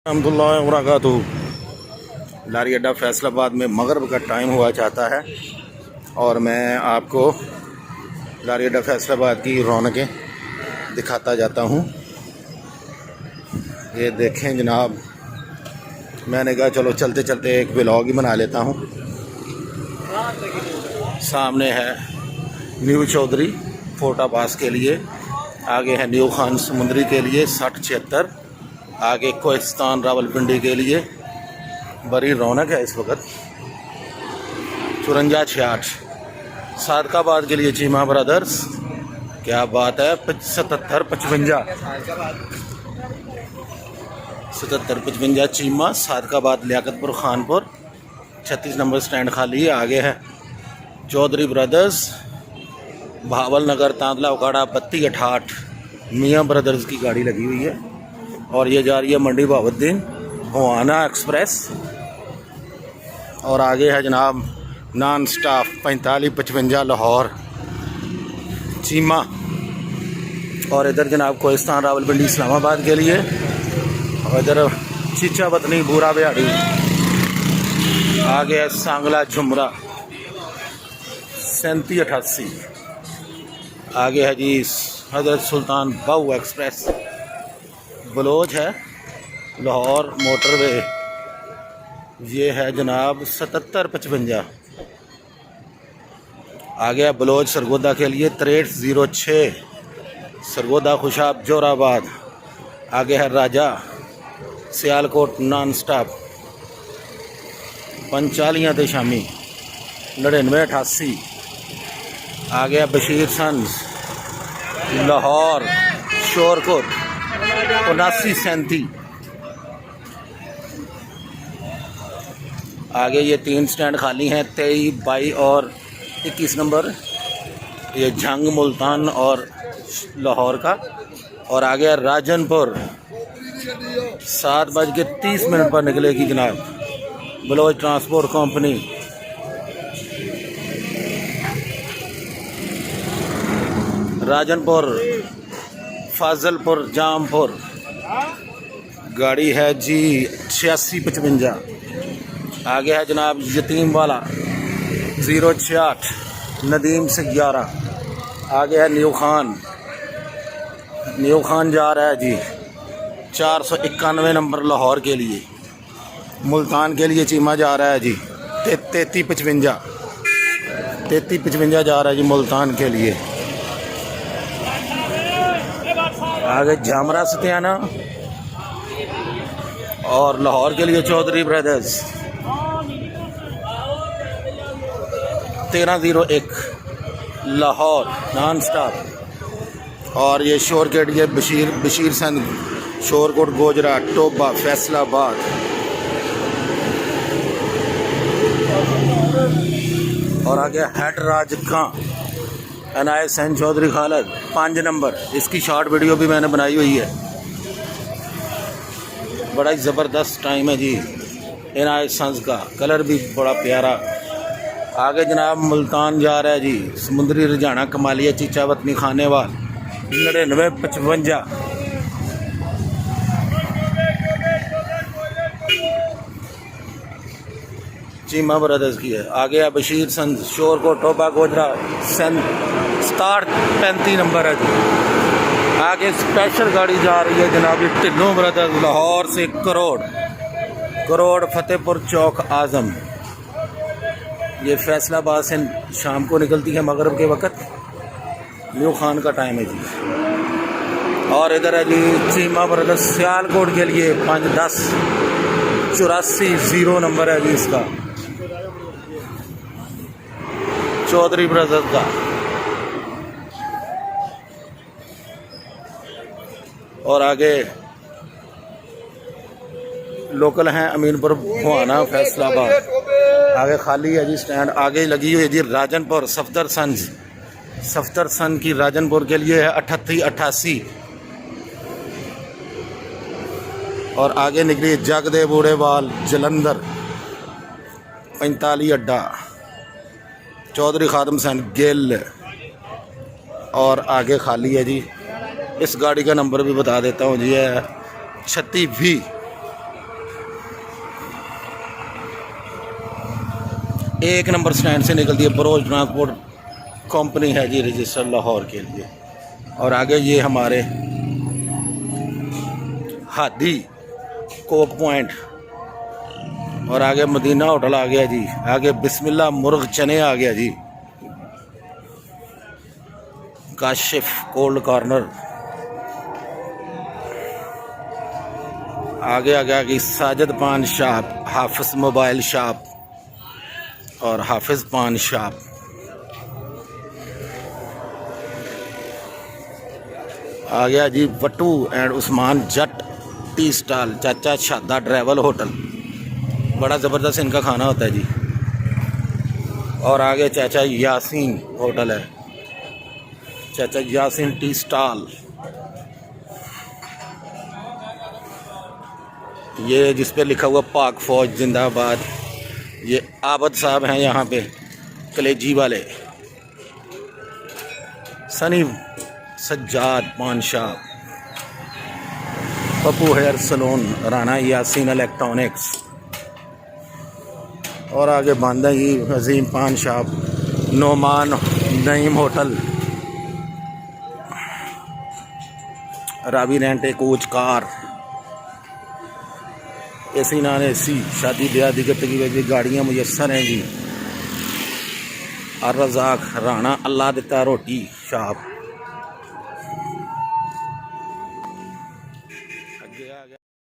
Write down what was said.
रहमतुल्लाहि व बरकातुहू। लारी अड्डा फैसलाबाद में मगरिब का टाइम हुआ चाहता है और मैं आपको लारी अड्डा फैसलाबाद की रौनकें दिखाता जाता हूँ। ये देखें जनाब, मैंने कहा चलो चलते चलते एक व्लॉग ही बना लेता हूँ। सामने है न्यू चौधरी फोर्ट अब्बास के लिए, आगे है न्यू खान समुंदरी के लिए 60-76, आगे कोहिस्तान रावलपिंडी के लिए। बड़ी रौनक है इस वक्त। 54-66 सादकाबाद के लिए चीमा ब्रदर्स, क्या बात है। 77-55 चीमा सादकाबाद लियाकतपुर खानपुर 36 नंबर स्टैंड खाली है। आगे है चौधरी ब्रदर्स भावल नगर तांदला उकाड़ा 32-68 मियाँ ब्रदर्स की गाड़ी लगी हुई है और ये जा रही है मंडी बहाउद्दीन होआना एक्सप्रेस। और आगे है जनाब नॉन स्टॉप 45-55 लाहौर चीमा। और इधर जनाब कोहिस्तान रावलपिंडी इस्लामाबाद के लिए, और इधर चीचा बतनी बूरा बिहाड़ी। आगे है सांगला झुमरा 37-88। आगे है जी हजरत सुल्तान बाऊ एक्सप्रेस। बलोच है लाहौर मोटरवे, ये है जनाब 77-55। आगे है बलोच सरगोदा के लिए 63-06 सरगोदा खुशाब जोराबाद। आगे है राजा सियालकोट नॉन स्टॉप 45 ते शामी 99-88। आगे है बशीर सन्स लाहौर शोरकोट 79-37। आगे ये 3 स्टैंड खाली हैं 23, 22 और 21 नंबर, ये झंग मुल्तान और लाहौर का। और आगे राजनपुर 7:30 पर निकलेगी जनाब बलोच ट्रांसपोर्ट कंपनी। राजनपुर फाजलपुर जामपुर गाड़ी है जी 86-55। आगे है जनाब यतीम वाला 068 नदीम से 11। आगे है न्यू खान जा रहा है जी 491 नंबर लाहौर के लिए। मुल्तान के लिए चीमा जा रहा है जी 33-55 जा रहा है जी मुल्तान के लिए। आगे झामरा सत्याना और लाहौर के लिए Chaudhry brothers 1301 Lahore non stop. और ये शोर के लिए बशीर संद शोरकोट गोजरा टोबा फैसलाबाद। और आगे हेड राज खां एनआई सैन चौधरी खालद 5 नंबर, इसकी शॉर्ट वीडियो भी मैंने बनाई हुई है। बड़ा ही ज़बरदस्त टाइम है जी एनआई सन्स का, कलर भी बड़ा प्यारा। आगे जनाब मुल्तान जा रहा है जी समुंदरी रजाना कमालिया चीचा वतनी खानेवाल 99-55। चीमा ब्रदर्स की है। आगे है बशीर संद शोरकोट टोबा गोजरा 35 नंबर है जी। आगे स्पेशल गाड़ी जा रही है जनाब टिन्नू ब्रदर्स लाहौर से करोड़ फतेहपुर चौक आजम। ये फैसलाबाद से शाम को निकलती है मगरिब के वक्त। न्यू खान का टाइम है जी। और इधर है जी चीमा ब्रदर्स सियालकोट के लिए 5-10 84 नंबर है जी इसका चौधरी ब्रदर्स का। और आगे लोकल हैं अमीनपुर होआना फैसलाबाद। आगे खाली है जी स्टैंड। आगे लगी हुई है जी राजनपुर सफ्तर सन की राजनपुर के लिए है 38-88। और आगे निकली जगदे बूढ़ेवाल जलंधर 45 अड्डा चौधरी खादम सन गिल। और आगे खाली है जी। इस गाड़ी का नंबर भी बता देता हूँ जी, है 36V 1 नंबर स्टैंड से निकलती है। बरोज ट्रांसपोर्ट कंपनी है जी रजिस्टर लाहौर के लिए। और आगे ये हमारे हादी कोक पॉइंट, और आगे मदीना होटल आ गया जी। आगे बिस्मिल्लाह मुर्ग चने आ गया जी। काशिफ कोल्ड कॉर्नर आगे आ गया कि साजिद पान शॉप, हाफिज मोबाइल शॉप और हाफिज पान शॉप। आ गया जी वटू and Usman Jatt tea stall, चाचा शादा ट्रैवल होटल। बड़ा ज़बरदस्त इनका खाना होता है जी। और आगे चाचा यासीन होटल है, चाचा यासीन टी स्टॉल। ये जिस पे लिखा हुआ पाक फौज जिंदाबाद। ये आबद साहब हैं यहाँ पे कलेजी वाले। Sunny Sajjad Paan shop, Pappu hair salon, Rana Yasin electronics. और आगे बांदा ही Azeem Paan shop, Noman Naeem hotel, Ravi rent coach car, AC non AC, शादी ब्याह दिक्कत की गाड़ियाँ मुयसर हैं जी। और रज़ाक राणा अल्लाह दिता रोटी शॉप।